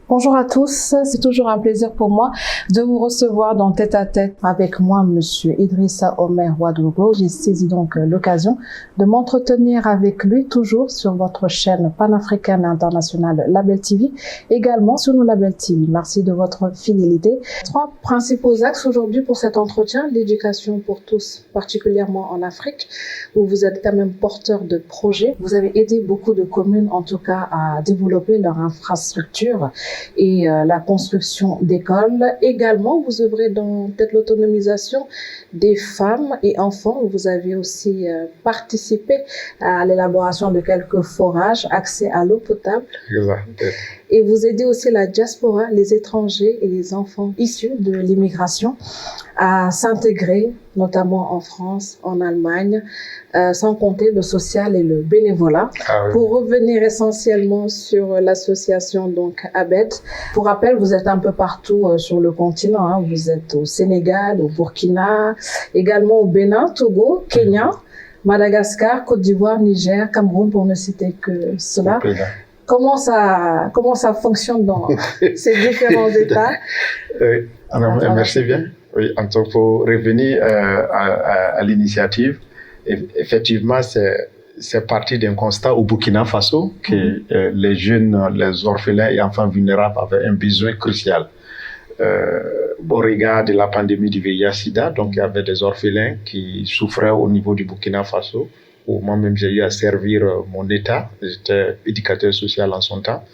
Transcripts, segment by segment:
Bonjour à tous, c'est toujours un plaisir pour moi de vous recevoir dans Tête à Tête avec moi, Monsieur Idrissa Omer Ouedraogo. J'ai saisi donc l'occasion de m'entretenir avec lui toujours sur votre chaîne panafricaine internationale Label TV, également sur nos Label TV. Merci de votre fidélité. 3 principaux axes aujourd'hui pour cet entretien: l'éducation pour tous, particulièrement en Afrique, où vous êtes quand même porteur de projets. Vous avez aidé beaucoup de communes, en tout cas, à développer leur infrastructure et la construction d'écoles. Également, vous œuvrez dans peut-être l'autonomisation des femmes et enfants. Vous avez aussi participé à l'élaboration de quelques forages, accès à l'eau potable. Exact. Et vous aidez aussi la diaspora, les étrangers et les enfants issus de l'immigration à s'intégrer, notamment en France, en Allemagne, sans compter le social et le bénévolat. Oui. Pour revenir essentiellement sur l'association donc ABED, pour rappel, vous êtes un peu partout sur le continent, hein. Vous êtes au Sénégal, au Burkina, également au Bénin, Togo, Kenya, Madagascar, Côte d'Ivoire, Niger, Cameroun, pour ne citer que cela. Comment ça fonctionne dans ces différents États? Alors, merci bien. Oui, en tout cas, pour revenir à l'initiative, effectivement, c'est parti d'un constat au Burkina Faso que les jeunes, les orphelins et enfants vulnérables avaient un besoin crucial. Au regard de la pandémie du VIH-Sida, donc il y avait des orphelins qui souffraient au niveau du Burkina Faso. Moi-même, j'ai eu à servir mon État. J'étais éducateur social en son temps.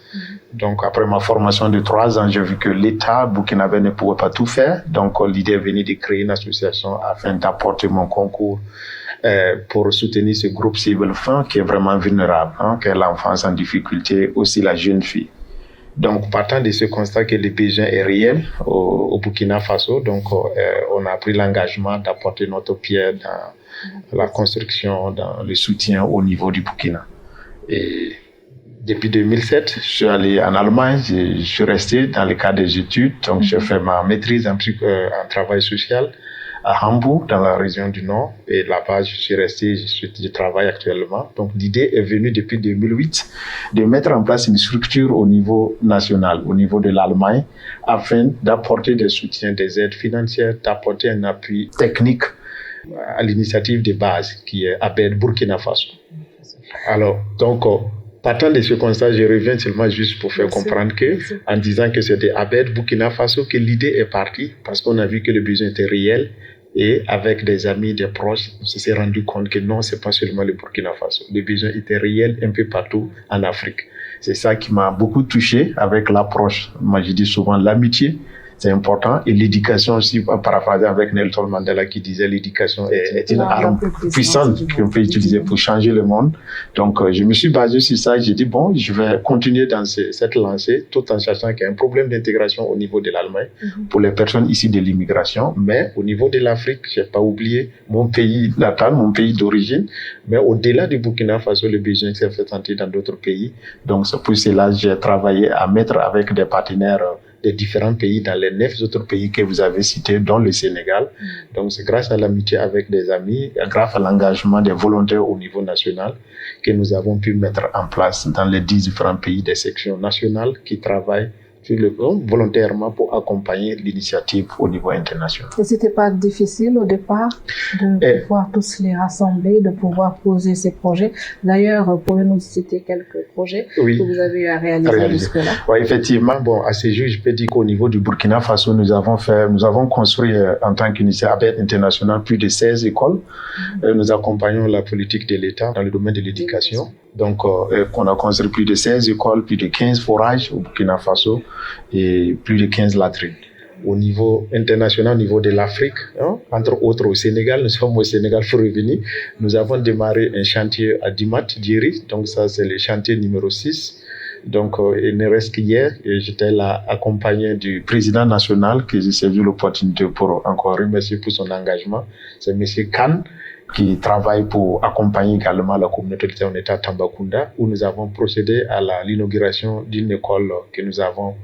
Donc, après ma formation de 3 ans, j'ai vu que l'État burkinabé ne pouvait pas tout faire. Donc, l'idée est venue de créer une association afin d'apporter mon concours pour soutenir ce groupe cible fin qui est vraiment vulnérable, hein, qui est l'enfance en difficulté, aussi la jeune fille. Donc, partant de ce constat que le besoin est réel au Burkina Faso, donc on a pris l'engagement d'apporter notre pierre dans la construction, dans le soutien au niveau du Burkina. Et depuis 2007, je suis allé en Allemagne, je suis resté dans le cadre des études, donc j'ai fait ma maîtrise en travail social à Hambourg, dans la région du Nord, et là-bas je suis resté, je travaille actuellement. Donc l'idée est venue depuis 2008 de mettre en place une structure au niveau national, au niveau de l'Allemagne, afin d'apporter des soutiens, des aides financières, d'apporter un appui technique à l'initiative de base qui est ABED Burkina Faso. Alors, donc, partant de ce constat, je reviens seulement juste pour faire comprendre que, en disant que c'était ABED Burkina Faso que l'idée est partie, parce qu'on a vu que le besoin était réel, et avec des amis, des proches, on s'est rendu compte que non, c'est pas seulement le Burkina Faso. Le besoin était réel un peu partout en Afrique. C'est ça qui m'a beaucoup touché avec l'approche. Moi, je dis souvent l'amitié. C'est important. Et l'éducation aussi, paraphraser avec Nelson Mandela qui disait l'éducation est une arme puissante qu'on peut utiliser pour changer le monde. Donc, je me suis basé sur ça. J'ai dit, bon, je vais continuer dans cette lancée tout en sachant qu'il y a un problème d'intégration au niveau de l'Allemagne pour les personnes issues de l'immigration. Mais au niveau de l'Afrique, je n'ai pas oublié mon pays natal, mon pays d'origine. Mais au-delà du Burkina Faso, le besoin s'est fait sentir dans d'autres pays. Donc, c'est pour cela que j'ai travaillé à mettre avec des partenaires des différents pays, dans les 9 autres pays que vous avez cités, dont le Sénégal. Donc, c'est grâce à l'amitié avec des amis, grâce à l'engagement des volontaires au niveau national, que nous avons pu mettre en place dans les 10 différents pays des sections nationales qui travaillent volontairement pour accompagner l'initiative au niveau international. Et c'était pas difficile au départ de pouvoir tous les rassembler, de pouvoir poser ces projets? D'ailleurs, pouvez-nous citer quelques projets que vous avez eu à réaliser jusque-là? Oui, effectivement. Bon, à ce jour, je peux dire qu'au niveau du Burkina Faso, nous avons construit en tant qu'initiative ABED international plus de 16 écoles. Nous accompagnons la politique de l'État dans le domaine de l'éducation. Donc, on a construit plus de 16 écoles, plus de 15 forages au Burkina Faso et plus de 15 latrines. Au niveau international, au niveau de l'Afrique, hein, entre autres au Sénégal, nous sommes au Sénégal pour revenir. Nous avons démarré un chantier à Dimat, Djeri, donc ça c'est le chantier numéro 6. Donc, il ne reste qu'hier, et j'étais là accompagné du président national, que j'ai saisi l'opportunité pour encore remercier pour son engagement. C'est M. Khan, qui travaille pour accompagner également la communauté de son État Tambacounda, où nous avons procédé à l'inauguration d'une école que nous avons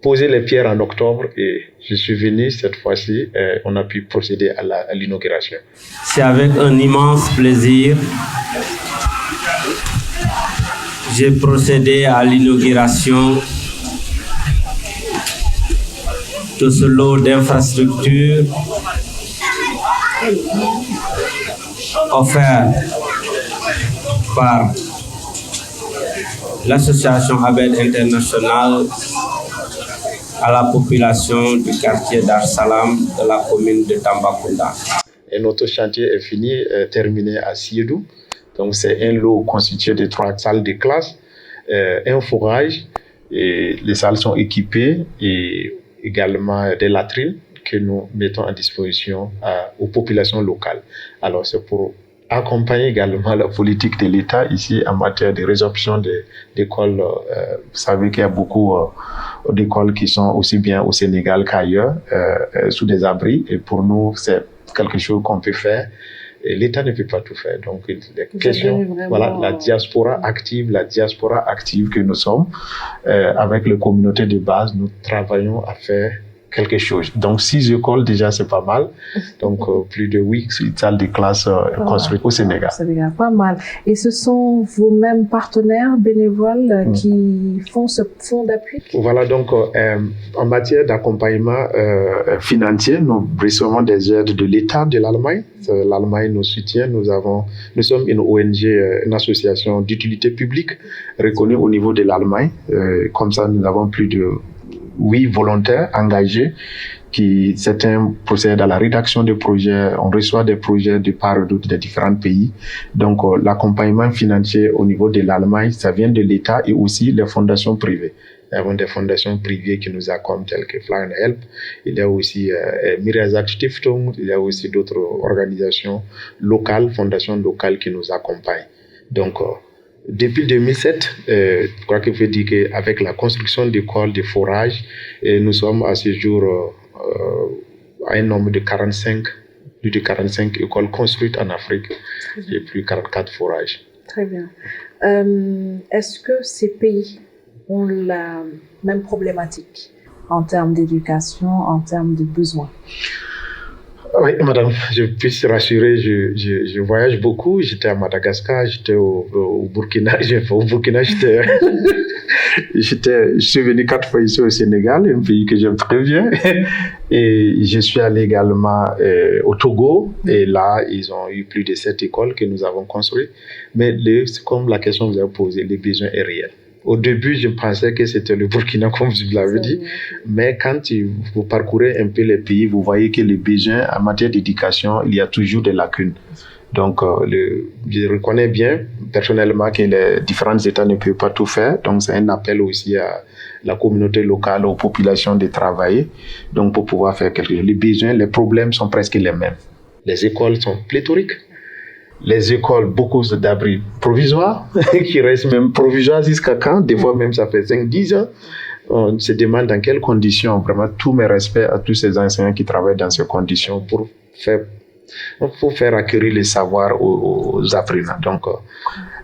posé les pierres en octobre, et je suis venu cette fois-ci, on a pu procéder à l'inauguration. C'est avec un immense plaisir j'ai procédé à l'inauguration tout ce lot d'infrastructures offertes par l'association ABED International à la population du quartier Dar Salam de la commune de Tambacounda. Et notre chantier est fini, terminé à Siedou. Donc c'est un lot constitué de 3 salles de classe, un forage, et les salles sont équipées et également des latrines que nous mettons à disposition aux populations locales. Alors c'est pour accompagner également la politique de l'État ici en matière de résorption d'écoles. Vous savez qu'il y a beaucoup d'écoles qui sont aussi bien au Sénégal qu'ailleurs, sous des abris. Et pour nous, c'est quelque chose qu'on peut faire. Et l'État ne peut pas tout faire. Donc, les questions, voilà, la diaspora active que nous sommes, avec les communautés de base, nous travaillons à faire quelque chose. Donc, 6 écoles, déjà, c'est pas mal. Donc, plus de 8 salles de classe construites au Sénégal. C'est pas mal. Et ce sont vos-mêmes partenaires bénévoles qui font ce fonds d'appui? Voilà, donc, en matière d'accompagnement financier, nous recevons des aides de l'État de l'Allemagne. L'Allemagne nous soutient. Nous sommes une ONG, une association d'utilité publique reconnue au niveau de l'Allemagne. Comme ça, nous avons plus de 8 volontaires engagés qui, certains procèdent à la rédaction des projets. On reçoit des projets de part et d'autre des différents pays. Donc, l'accompagnement financier au niveau de l'Allemagne, ça vient de l'État et aussi les fondations privées. Nous avons des fondations privées qui nous accompagnent, telles que Fly and Help. Il y a aussi Mirazac Stiftung. Il y a aussi d'autres organisations locales, fondations locales qui nous accompagnent. Donc, depuis 2007, je crois qu'il faut dire qu'avec la construction d'écoles, de forages, nous sommes à ce jour à un nombre de 45 écoles construites en Afrique et plus 44 forages. Très bien. Est-ce que ces pays ont la même problématique en termes d'éducation, en termes de besoins? Oui, madame, je puisse rassurer, je voyage beaucoup. J'étais à Madagascar, j'étais au Burkina, je suis venu 4 fois ici au Sénégal, un pays que j'aime très bien. Et je suis allé également au Togo, et là, ils ont eu plus de 7 écoles que nous avons construites. Mais comme la question que vous avez posée, le besoin est réel. Au début, je pensais que c'était le Burkina, comme je vous l'avais dit. Mais quand vous parcourez un peu les pays, vous voyez que les besoins en matière d'éducation, il y a toujours des lacunes. Donc, je reconnais bien, personnellement, que les différents États ne peuvent pas tout faire. Donc, c'est un appel aussi à la communauté locale, aux populations de travailler. Donc, pour pouvoir faire quelque chose. Les besoins, les problèmes sont presque les mêmes. Les écoles sont pléthoriques. Les écoles, beaucoup d'abris provisoires, qui restent même provisoires jusqu'à quand? Des fois même ça fait 5-10 ans. On se demande dans quelles conditions. Vraiment, tous mes respects à tous ces enseignants qui travaillent dans ces conditions pour faire acquérir les savoirs aux apprenants. Donc,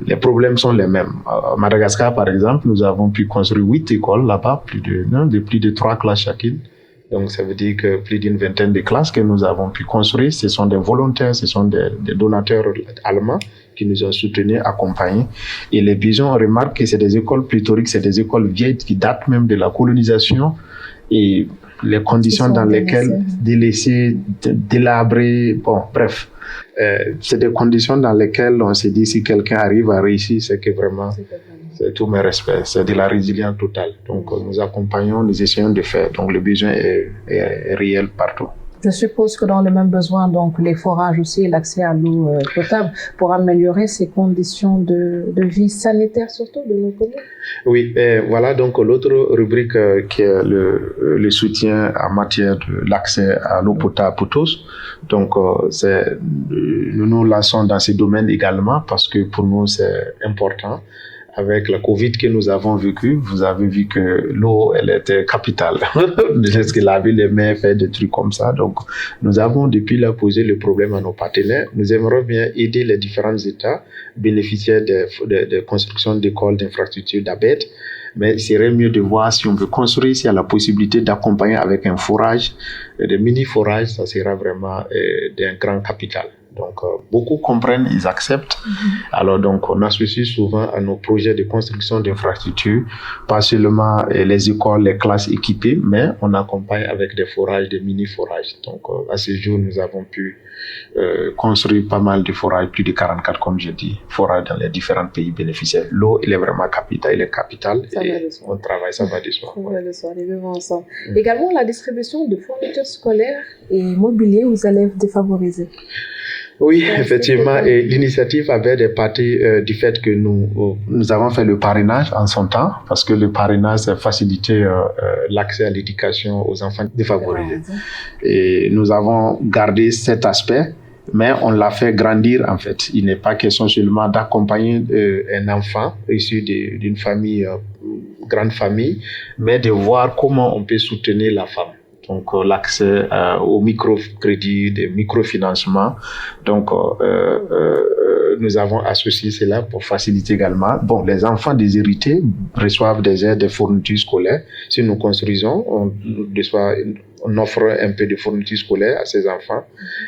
les problèmes sont les mêmes. À Madagascar, par exemple, nous avons pu construire 8 écoles là-bas, plus de 3 classes chacune. Donc, ça veut dire que plus d'une vingtaine de classes que nous avons pu construire, ce sont des volontaires, ce sont des donateurs allemands qui nous ont soutenus, accompagnés. Et les besoins, on remarque que c'est des écoles pléthoriques, c'est des écoles vieilles qui datent même de la colonisation. Et les conditions dans lesquelles délaissées, délabrées, bon, bref. C'est des conditions dans lesquelles on se dit si quelqu'un arrive à réussir, c'est que vraiment, c'est tous mes respects, c'est de la résilience totale. Donc nous accompagnons, nous essayons de faire. Donc le besoin est réel partout. Je suppose que dans le même besoin, donc les forages aussi et l'accès à l'eau potable pour améliorer ces conditions de vie sanitaire surtout de nos communes. Oui, voilà donc l'autre rubrique qui est le soutien en matière de l'accès à l'eau potable pour tous. Donc nous nous lançons dans ces domaines également parce que pour nous c'est important. Avec la Covid que nous avons vécu, vous avez vu que l'eau, elle était capitale. Est-ce que laver les mains, faire des trucs comme ça. Donc, nous avons depuis là posé le problème à nos partenaires. Nous aimerions bien aider les différents États bénéficiaires de construction d'écoles, d'infrastructures, d'ABED. Mais il serait mieux de voir si on veut construire, s'il y a la possibilité d'accompagner avec un forage, des mini-forages, ça sera vraiment d'un grand capital. Donc, beaucoup comprennent, ils acceptent. Alors, donc, on associe souvent à nos projets de construction d'infrastructures, pas seulement les écoles, les classes équipées, mais on accompagne avec des forages, des mini-forages. Donc, à ce jour, nous avons pu construire pas mal de forages, plus de 44, comme je dis, forages dans les différents pays bénéficiaires. L'eau, il est vraiment capital, et on travaille, ça va de soi. Ça va de soi, les deux vont ensemble. Également, la distribution de fournitures scolaires et mobilier aux élèves défavorisés. Oui, effectivement, et l'initiative avait des parties du fait que nous avons fait le parrainage en son temps, parce que le parrainage facilitait l'accès à l'éducation aux enfants défavorisés. Et nous avons gardé cet aspect, mais on l'a fait grandir en fait. Il n'est pas question seulement d'accompagner un enfant issu d'une famille, grande famille, mais de voir comment on peut soutenir la femme. Donc, l'accès au microcrédit, des microfinancements. Donc, nous avons associé cela pour faciliter également. Bon, les enfants déshérités reçoivent des aides de fournitures scolaires. Si nous construisons, on offre un peu de fournitures scolaires à ces enfants.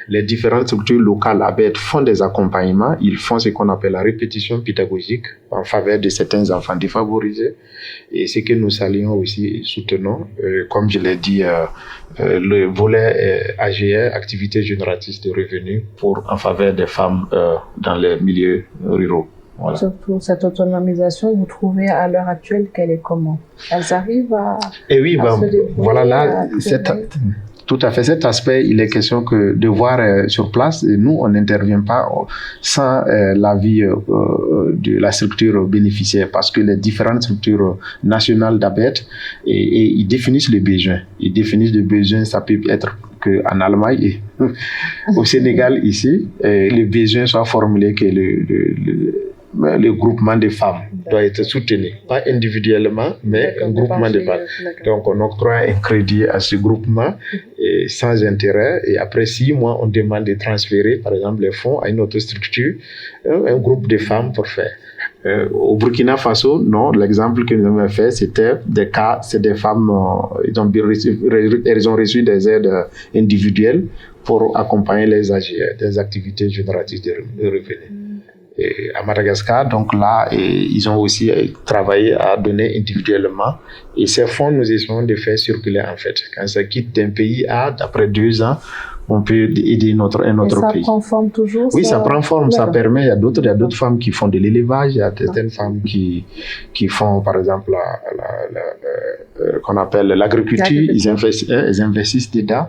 Les différentes structures locales ABED font des accompagnements. Ils font ce qu'on appelle la répétition pédagogique en faveur de certains enfants défavorisés. Et ce que nous saluons aussi et soutenons, comme je l'ai dit, le volet AGR, activité génératrice de revenus, en faveur des femmes dans les milieux ruraux. Voilà. Surtout cette autonomisation, vous trouvez à l'heure actuelle qu'elle est comment? Elles arrivent à et oui, se débrouiller, voilà là, tout à fait. Cet aspect, il est question de voir sur place. Et nous, on n'intervient pas sans l'avis de la structure bénéficiaire, parce que les différentes structures nationales d'ABED, et ils définissent les besoins. Ils définissent les besoins, ça peut être qu'en Allemagne et au Sénégal ici, les besoins soient formulés que le groupement de femmes doit être soutenu, pas individuellement, mais un groupement de femmes. Donc, on octroie un crédit à ce groupement sans intérêt, et après 6 mois, on demande de transférer, par exemple, les fonds à une autre structure, un groupe de femmes pour faire. Au Burkina Faso, non, l'exemple que nous avons fait, c'était des cas, c'est des femmes, elles ont reçu des aides individuelles pour accompagner les AGR, des activités génératrices de revenus. Et à Madagascar, donc là, ils ont aussi travaillé à donner individuellement. Et ces fonds, nous essayons de faire circuler en fait. Quand ça quitte d'un pays A, après 2 ans, on peut aider un autre pays. Ça prend forme toujours? Oui, ça prend forme, ça permet. Il y a d'autres femmes qui font de l'élevage, il y a certaines femmes qui font, par exemple, qu'on appelle l'agriculture, ils investissent dedans.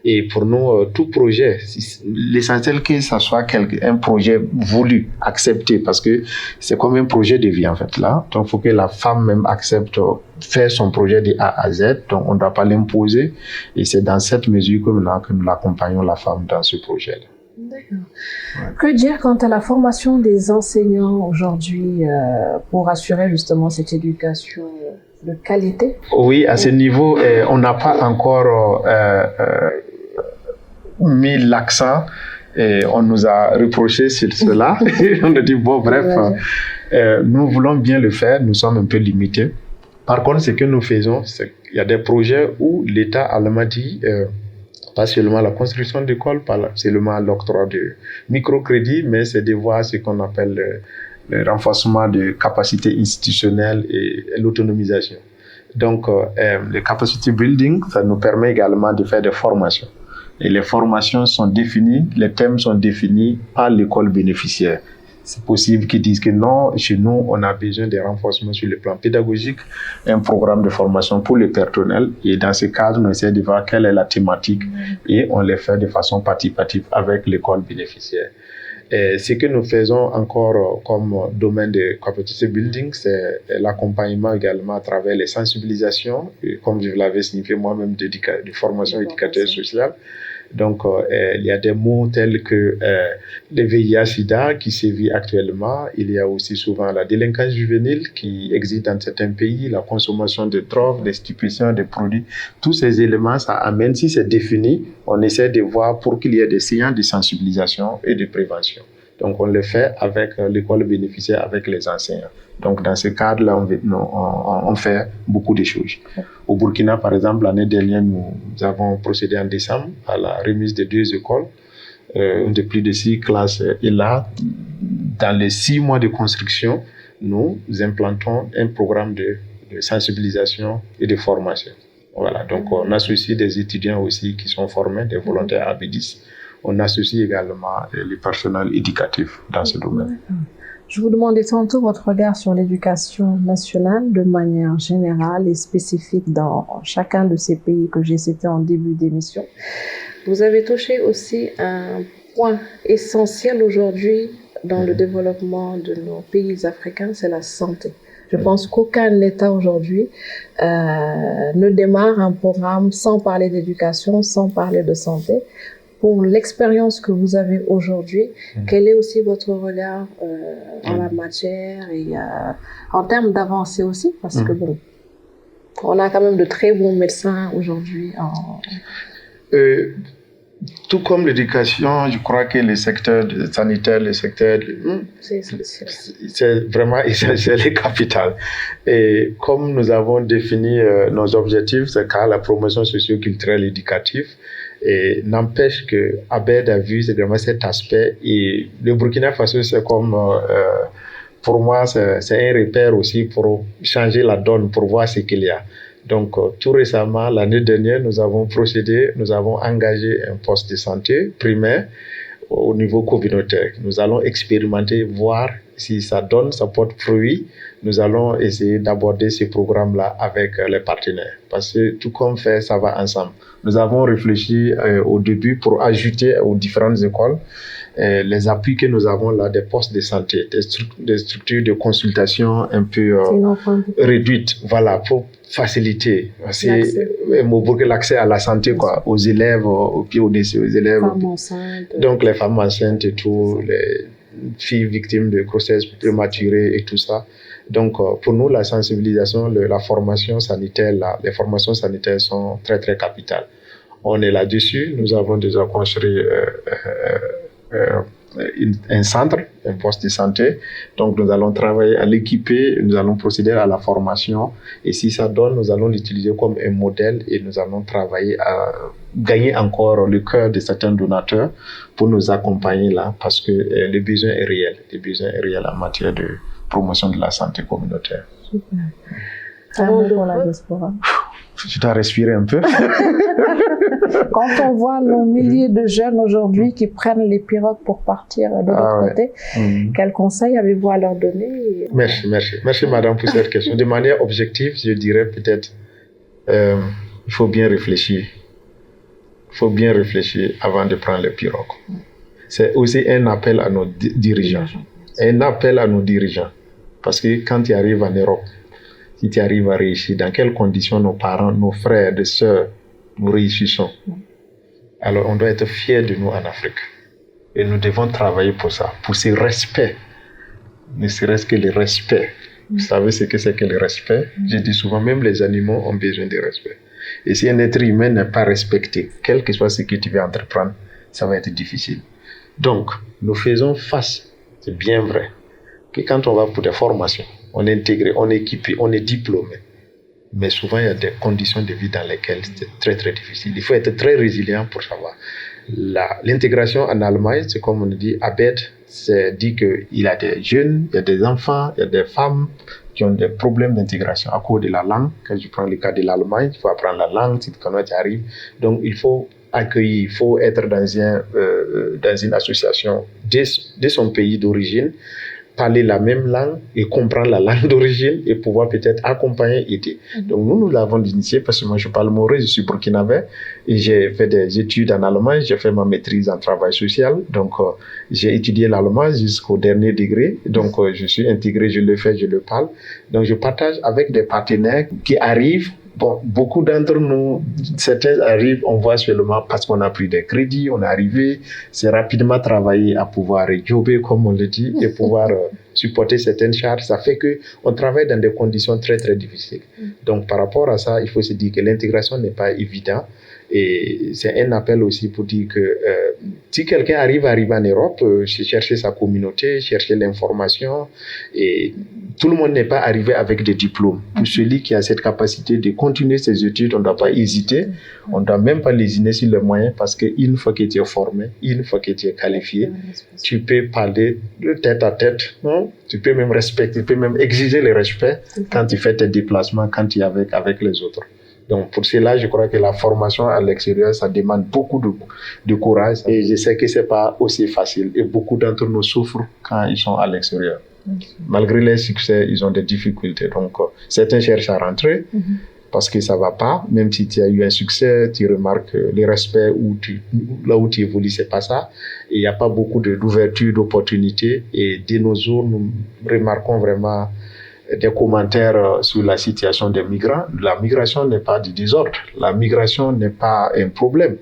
Et pour nous, tout projet, l'essentiel que ça soit un projet voulu, accepté, parce que c'est comme un projet de vie en fait là. Donc il faut que la femme même accepte faire son projet de A à Z. Donc on ne doit pas l'imposer. Et c'est dans cette mesure que nous accompagnons la femme dans ce projet-là. D'accord. Ouais. Que dire quant à la formation des enseignants aujourd'hui pour assurer justement cette éducation de qualité? Oui, à ce niveau, on n'a pas encore mis l'accent, et on nous a reproché sur cela. On a dit, bon, bref, nous voulons bien le faire, nous sommes un peu limités. Par contre, ce que nous faisons, c'est qu'il y a des projets où l'État allemand dit, pas seulement la construction d'écoles, pas seulement l'octroi de microcrédits, mais c'est de voir ce qu'on appelle le renforcement de capacités institutionnelles et l'autonomisation. Donc, le capacity building, ça nous permet également de faire des formations. Et les formations sont définies, les thèmes sont définis par l'école bénéficiaire. C'est possible qu'ils disent que non, chez nous, on a besoin de renforcement sur le plan pédagogique, un programme de formation pour le personnel. Et dans ce cadre, on essaie de voir quelle est la thématique et on les fait de façon participative avec l'école bénéficiaire. Et ce que nous faisons encore comme domaine de capacity building, c'est l'accompagnement également à travers les sensibilisations, et comme je l'avais signifié moi-même, de formation éducateur sociale. Donc, il y a des mots tels que le VIH-Sida qui sévit actuellement. Il y a aussi souvent la délinquance juvénile qui existe dans certains pays, la consommation de drogue, des stupéfiants, des produits. Tous ces éléments, ça amène, si c'est défini, on essaie de voir pour qu'il y ait des séances de sensibilisation et de prévention. Donc, on le fait avec l'école bénéficiaire, avec les enseignants. Donc, dans ce cadre-là, on fait beaucoup de choses. Au Burkina, par exemple, l'année dernière, nous avons procédé en décembre à la remise de 2 écoles de plus de 6 classes. Et là, dans les 6 mois de construction, nous implantons un programme de sensibilisation et de formation. Voilà, donc on associe des étudiants aussi qui sont formés, des volontaires ABDIS. On associe également les personnels éducatifs dans ce domaine. Je vous demandais tantôt votre regard sur l'éducation nationale de manière générale et spécifique dans chacun de ces pays que j'ai cités en début d'émission. Vous avez touché aussi un point essentiel aujourd'hui dans le développement de nos pays africains, c'est la santé. Je pense qu'aucun État aujourd'hui ne démarre un programme sans parler d'éducation, sans parler de santé. Pour l'expérience que vous avez aujourd'hui, quel est aussi votre regard en la matière et en termes d'avancée aussi, parce que bon, on a quand même de très bons médecins aujourd'hui. Tout comme l'éducation, je crois que le secteur sanitaire, le secteur c'est vraiment essentiel et capital. Et comme nous avons défini nos objectifs, c'est car la promotion socio-culturelle et éducative. Et n'empêche que Abed a vu vraiment cet aspect. Et le Burkina Faso, c'est comme, pour moi, c'est un repère aussi pour changer la donne, pour voir ce qu'il y a. Donc, tout récemment, l'année dernière, nous avons engagé un poste de santé primaire au niveau communautaire. Nous allons expérimenter, voir si ça porte fruit. Nous allons essayer d'aborder ce programme-là avec les partenaires. Parce que tout comme fait, ça va ensemble. Nous avons réfléchi au début pour ajouter aux différentes écoles les appuis que nous avons là, des postes de santé, des structures de consultation un peu réduites, voilà, pour faciliter l'accès à la santé, quoi, aux élèves, aux élèves, donc les femmes enceintes et tout, les filles victimes de grossesse prématurée et tout ça. Donc, pour nous, la sensibilisation, la formation sanitaire, les formations sanitaires sont très, très capitales. On est là-dessus. Nous avons déjà construit un centre, un poste de santé. Donc, nous allons travailler à l'équiper, nous allons procéder à la formation. Et si ça donne, nous allons l'utiliser comme un modèle et nous allons travailler à gagner encore le cœur de certains donateurs pour nous accompagner là, parce que le besoin est réel. Le besoin est réel en matière de promotion de la santé communautaire. Super. Pour la diaspora. Je dois respirer un peu. Quand on voit nos milliers de jeunes aujourd'hui qui prennent les pirogues pour partir de l'autre côté, quel conseil avez-vous à leur donner? Merci madame pour cette question. De manière objective, je dirais peut-être il faut bien réfléchir. Il faut bien réfléchir avant de prendre les pirogues. C'est aussi un appel à nos dirigeants. Un appel à nos dirigeants. Parce que quand tu arrives en Europe, si tu arrives à réussir, dans quelles conditions nos parents, nos frères, nos sœurs, nous réussissons, alors on doit être fiers de nous en Afrique. Et nous devons travailler pour ça, pour ce respect. Ne serait-ce que le respect. Vous savez ce que c'est que le respect? Je dis souvent, même les animaux ont besoin de respect. Et si un être humain n'est pas respecté, quel que soit ce que tu veux entreprendre, ça va être difficile. Donc, nous faisons face, c'est bien vrai, que quand on va pour des formations, on est intégré, on est équipé, on est diplômé. Mais souvent, il y a des conditions de vie dans lesquelles c'est très, très difficile. Il faut être très résilient pour savoir. L'intégration en Allemagne, c'est comme on dit, Abed, c'est dit qu'il y a des jeunes, il y a des enfants, il y a des femmes qui ont des problèmes d'intégration à cause de la langue. Quand je prends le cas de l'Allemagne, il faut apprendre la langue, quand tu arrives. Donc, il faut accueillir, il faut être dans une association de son pays d'origine, parler la même langue et comprendre la langue d'origine et pouvoir peut-être accompagner, aider. Donc nous l'avons initié parce que moi je parle maoré, je suis burkinabé et j'ai fait des études en allemand, j'ai fait ma maîtrise en travail social, donc j'ai étudié l'allemand jusqu'au dernier degré, donc je suis intégré, je le fais, je le parle. Donc je partage avec des partenaires qui arrivent. Bon, beaucoup d'entre nous, certains arrivent, on voit seulement parce qu'on a pris des crédits, on est arrivé, c'est rapidement travailler à pouvoir jobber, comme on le dit, et pouvoir supporter certaines charges. Ça fait qu'on travaille dans des conditions très, très difficiles. Donc, par rapport à ça, il faut se dire que l'intégration n'est pas évidente. Et c'est un appel aussi pour dire que Si quelqu'un arrive en Europe, chercher sa communauté, chercher l'information, et tout le monde n'est pas arrivé avec des diplômes. Pour celui qui a cette capacité de continuer ses études, on ne doit pas hésiter, on ne doit même pas lésiner sur les moyens, parce qu'une fois que tu es formé, une fois que tu es qualifié, tu peux parler de tête à tête, non? Tu peux même respecter, tu peux même exiger le respect quand tu fais tes déplacements, quand tu es avec les autres. Donc, pour cela, je crois que la formation à l'extérieur, ça demande beaucoup de courage. Et je sais que c'est pas aussi facile. Et beaucoup d'entre nous souffrent quand ils sont à l'extérieur. Malgré les succès, ils ont des difficultés. Donc, certains cherchent à rentrer parce que ça va pas. Même si tu as eu un succès, tu remarques le respect là où tu évolues, c'est pas ça. Et il n'y a pas beaucoup d'ouverture, d'opportunités. Et de nos jours, nous remarquons vraiment des commentaires sur la situation des migrants. La migration n'est pas du désordre. La migration n'est pas un problème.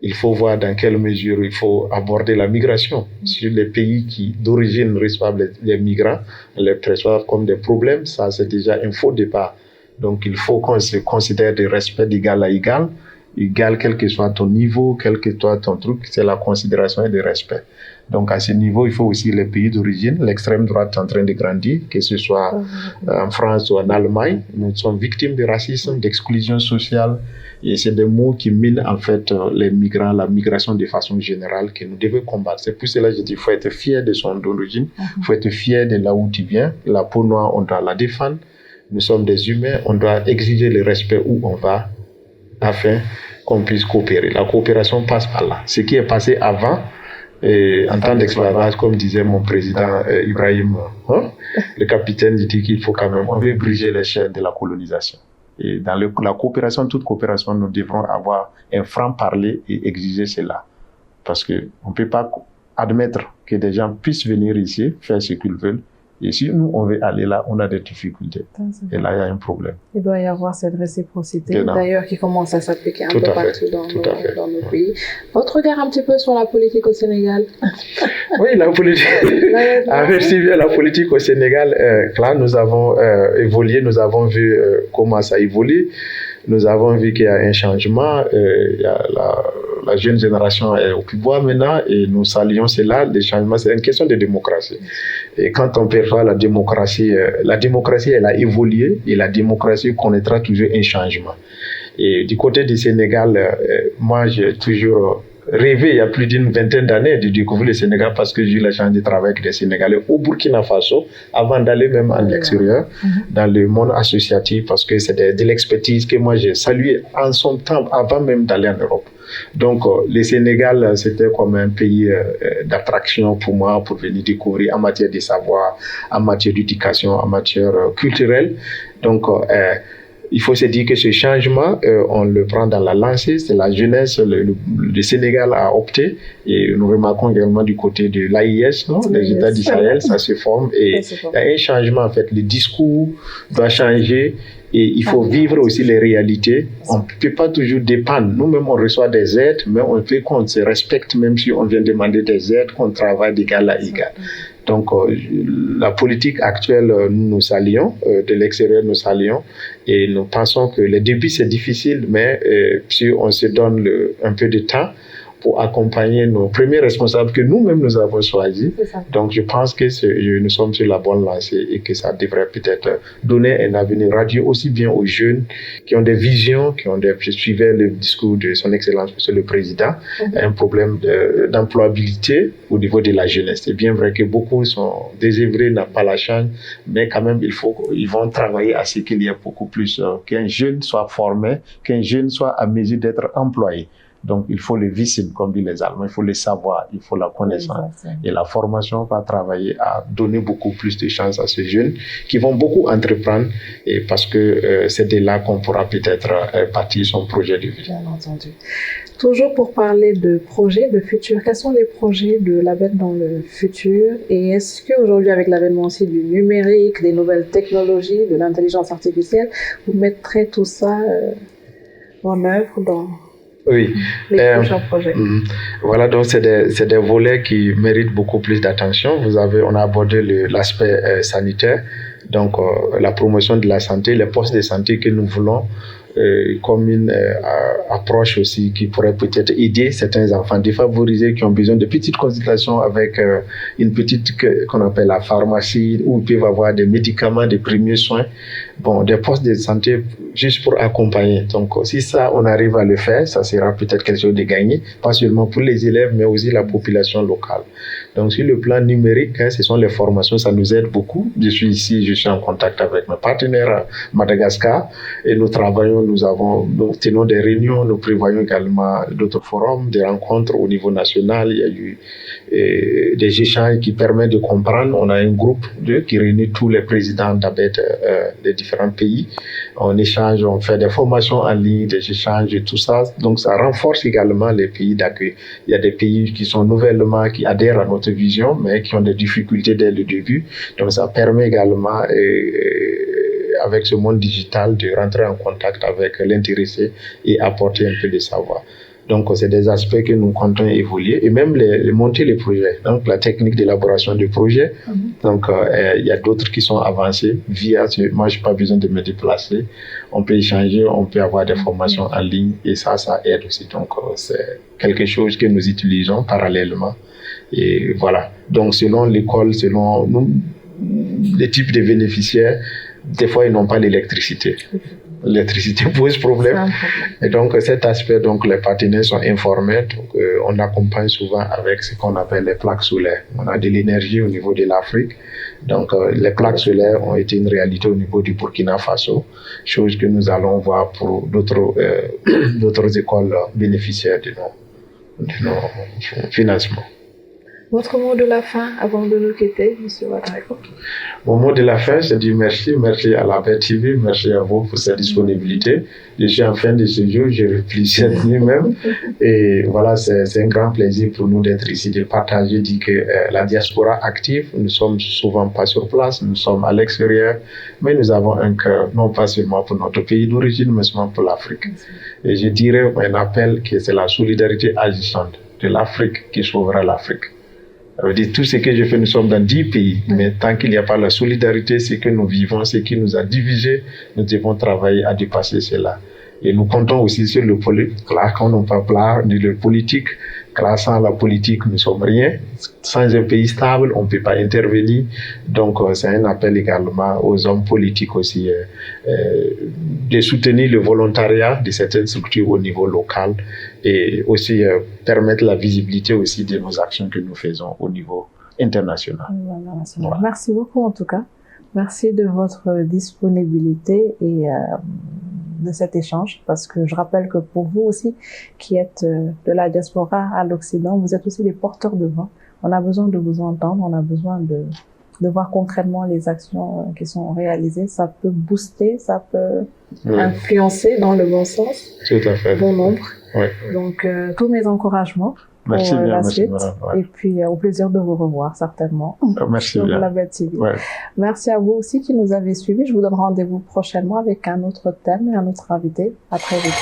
Il faut voir dans quelle mesure il faut aborder la migration. Sur les pays qui d'origine reçoivent les migrants, les perçoivent comme des problèmes, ça c'est déjà un faux départ. Donc il faut qu'on se considère de respect d'égal à égal. Égal quel que soit ton niveau, quel que soit ton truc, c'est la considération et le respect. Donc à ce niveau, il faut aussi les pays d'origine. L'extrême droite est en train de grandir, que ce soit en France ou en Allemagne. Nous sommes victimes de racisme, d'exclusion sociale. Et c'est des mots qui minent en fait les migrants, la migration de façon générale que nous devons combattre. C'est pour cela que je dis qu'il faut être fier de son origine, il faut être fier de là où tu viens. La peau noire, on doit la défendre. Nous sommes des humains, on doit exiger le respect où on va afin qu'on puisse coopérer. La coopération passe par là. Ce qui est passé avant, en temps d'esclavage, comme disait mon président Ibrahim, le capitaine dit qu'il faut quand même, on veut briser les chaînes de la colonisation. Et dans la coopération, toute coopération, nous devrons avoir un franc-parler et exiger cela. Parce qu'on ne peut pas admettre que des gens puissent venir ici, faire ce qu'ils veulent. Et si nous, on veut aller là, on a des difficultés. Et là, il y a un problème. Il doit y avoir cette réciprocité, d'ailleurs, qui commence à s'appliquer un peu partout dans nos pays. Votre regard un petit peu sur la politique au Sénégal? Oui, la politique. Merci bien, la politique au Sénégal. Là, nous avons évolué, nous avons vu comment ça évolue. Nous avons vu qu'il y a un changement. Il y a la jeune génération est au pouvoir maintenant et nous saluons cela. Le changement, c'est une question de démocratie. Et quand on perçoit la démocratie, elle a évolué et la démocratie connaîtra toujours un changement. Et du côté du Sénégal, moi, j'ai toujours rêvé, il y a plus d'une vingtaine d'années, de découvrir le Sénégal parce que j'ai eu la chance de travailler avec des Sénégalais au Burkina Faso avant d'aller même en extérieur, dans le monde associatif, parce que c'est de l'expertise que moi j'ai salué en son temps, avant même d'aller en Europe. Donc, le Sénégal, c'était comme un pays d'attraction pour moi, pour venir découvrir en matière de savoir, en matière d'éducation, en matière culturelle. Donc, il faut se dire que ce changement, on le prend dans la lancée, c'est la jeunesse, le Sénégal a opté, et nous remarquons également du côté de l'AIS, les États d'Israël, ça se forme, et il y a un changement en fait, le discours doit changer, et il faut vivre aussi les réalités. On ne peut pas toujours dépendre. Nous-mêmes, on reçoit des aides, mais on veut qu'on se respecte, même si on vient demander des aides, qu'on travaille d'égal à égal. Donc, la politique actuelle, nous saluons, de l'extérieur, nous saluons, et nous pensons que le début, c'est difficile, mais si on se donne un peu de temps pour accompagner nos premiers responsables que nous-mêmes nous avons choisis. Donc, je pense que nous sommes sur la bonne lancée et que ça devrait peut-être donner un avenir radieux aussi bien aux jeunes qui ont des visions, je suivais le discours de son Excellence, Monsieur le Président, un problème d'employabilité au niveau de la jeunesse. C'est bien vrai que beaucoup sont désœuvrés, n'ont pas la chance, mais quand même, ils vont travailler à ce qu'il y ait beaucoup plus, qu'un jeune soit formé, qu'un jeune soit à mesure d'être employé. Donc, il faut le wissen, comme disent les Allemands, il faut le savoir, il faut la connaissance. Et la formation va travailler à donner beaucoup plus de chances à ces jeunes qui vont beaucoup entreprendre et parce que c'est de là qu'on pourra peut-être partir son projet de vie. Bien entendu. Toujours pour parler de projets, de futur, quels sont les projets de l'ABED dans le futur? Et est-ce qu'aujourd'hui, avec l'avènement aussi du numérique, des nouvelles technologies, de l'intelligence artificielle, vous mettrez tout ça en œuvre dans les prochains projets? Voilà, donc c'est des volets qui méritent beaucoup plus d'attention. On a abordé l'aspect sanitaire, donc la promotion de la santé, les postes de santé que nous voulons comme une approche aussi qui pourrait peut-être aider certains enfants défavorisés qui ont besoin de petites consultations avec une petite qu'on appelle la pharmacie, où ils peuvent avoir des médicaments, des premiers soins, bon, des postes de santé juste pour accompagner. Donc si ça, on arrive à le faire, ça sera peut-être quelque chose de gagné, pas seulement pour les élèves, mais aussi la population locale. Donc sur le plan numérique, ce sont les formations, ça nous aide beaucoup. Je suis ici, je suis en contact avec mes partenaires à Madagascar et nous travaillons, nous tenons des réunions, nous prévoyons également d'autres forums, des rencontres au niveau national. Il y a eu des échanges qui permettent de comprendre. On a un groupe qui réunit tous les présidents d'ABET des différents pays. On échange, on fait des formations en ligne, des échanges et tout ça. Donc ça renforce également les pays d'accueil. Il y a des pays qui sont nouvellement, qui adhèrent à notre vision, mais qui ont des difficultés dès le début. Donc ça permet également, avec ce monde digital, de rentrer en contact avec l'intéressé et apporter un peu de savoir. Donc, c'est des aspects que nous comptons évoluer et même monter les projets. Donc, la technique d'élaboration du projet. Donc, il y a d'autres qui sont avancés via moi, je n'ai pas besoin de me déplacer. On peut échanger, on peut avoir des formations en ligne et ça aide aussi. Donc, c'est quelque chose que nous utilisons parallèlement. Et voilà. Donc, selon l'école, selon nous, les types de bénéficiaires, des fois, ils n'ont pas l'électricité. L'électricité pose problème. Et donc, cet aspect, donc, les partenaires sont informés. Donc, on accompagne souvent avec ce qu'on appelle les plaques solaires. On a de l'énergie au niveau de l'Afrique. Donc, les plaques solaires ont été une réalité au niveau du Burkina Faso, chose que nous allons voir pour d'autres écoles bénéficiaires de nos financements. Votre mot de la fin avant de nous quitter, M. Ouadraogo? Mon mot de la fin, c'est de merci à la ABET TV, merci à vous pour cette disponibilité. Je suis en fin de séjour, je réfléchis cette nuit même. Et voilà, c'est un grand plaisir pour nous d'être ici, de partager, dire que la diaspora active, nous ne sommes souvent pas sur place, nous sommes à l'extérieur, mais nous avons un cœur, non pas seulement pour notre pays d'origine, mais seulement pour l'Afrique. Et je dirais un appel que c'est la solidarité agissante de l'Afrique qui sauvera l'Afrique. Ça veut dire tout ce que je fais, nous sommes dans 10 pays, mais tant qu'il n'y a pas la solidarité, ce que nous vivons, ce qui nous a divisés, nous devons travailler à dépasser cela. Et nous comptons aussi sur le politique, quand on parle de politique, car sans la politique, nous ne sommes rien. Sans un pays stable, on ne peut pas intervenir. Donc, c'est un appel également aux hommes politiques aussi de soutenir le volontariat de certaines structures au niveau local et aussi permettre la visibilité aussi de nos actions que nous faisons au niveau international. Voilà. Merci beaucoup en tout cas. Merci de votre disponibilité et de cet échange, parce que je rappelle que pour vous aussi, qui êtes de la diaspora à l'Occident, vous êtes aussi des porteurs de voix. On a besoin de vous entendre, on a besoin de voir concrètement les actions qui sont réalisées. Ça peut booster, ça peut influencer dans le bon sens. Tout à fait. Bon nombre. Oui. Donc, tous mes encouragements pour la suite. Et puis, au plaisir de vous revoir, certainement. Merci sur bien. la ABET TV. Ouais. Merci à vous aussi qui nous avez suivis. Je vous donne rendez-vous prochainement avec un autre thème et un autre invité. À très vite.